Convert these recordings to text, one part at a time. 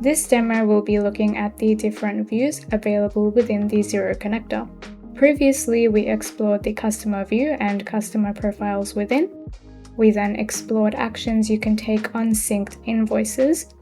This demo will be looking at the different views available within the Xero Connector. Previously, we explored the customer view and customer profiles within. We then explored actions you can take on synced invoices.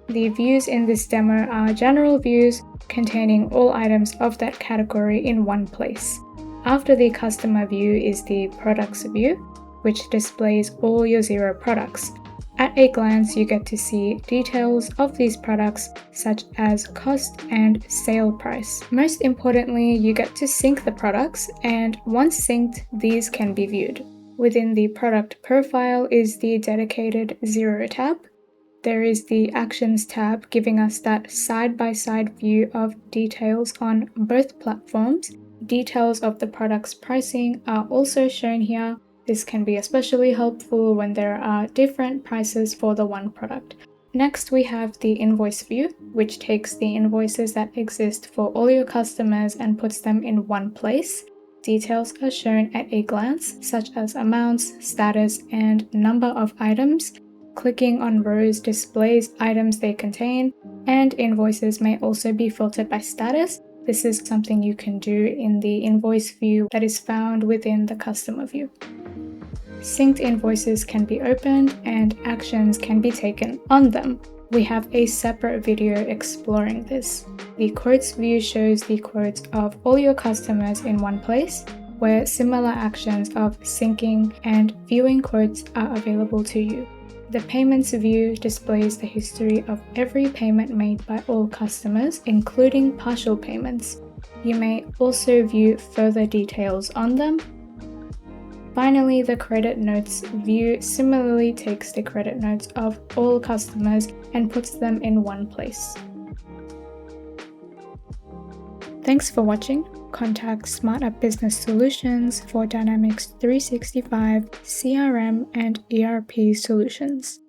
The views in this demo are general views containing all items of that category in one place. After the customer view is the products view, which displays all your Xero products. At a glance, you get to see details of these products such as cost and sale price. Most importantly, you get to sync the products, and once synced, these can be viewed. Within the product profile is the dedicated Xero tab. There is the Actions tab giving us that side-by-side view of details on both platforms. Details of the product's pricing are also shown here. This can be especially helpful when there are different prices for the one product. Next, we have the invoice view, which takes the invoices that exist for all your customers and puts them in one place. Details are shown at a glance, such as amounts, status, and number of items. Clicking on rows displays items they contain, and invoices may also be filtered by status. This is something you can do in the invoice view that is found within the customer view. Synced invoices can be opened and actions can be taken on them. We have a separate video exploring this. The quotes view shows the quotes of all your customers in one place, where similar actions of syncing and viewing quotes are available to you. The payments view displays the history of every payment made by all customers, including partial payments. You may also view further details on them. Finally, the credit notes view similarly takes the credit notes of all customers and puts them in one place. Thanks for watching. Contact Smart App Business Solutions for Dynamics 365 CRM and ERP solutions.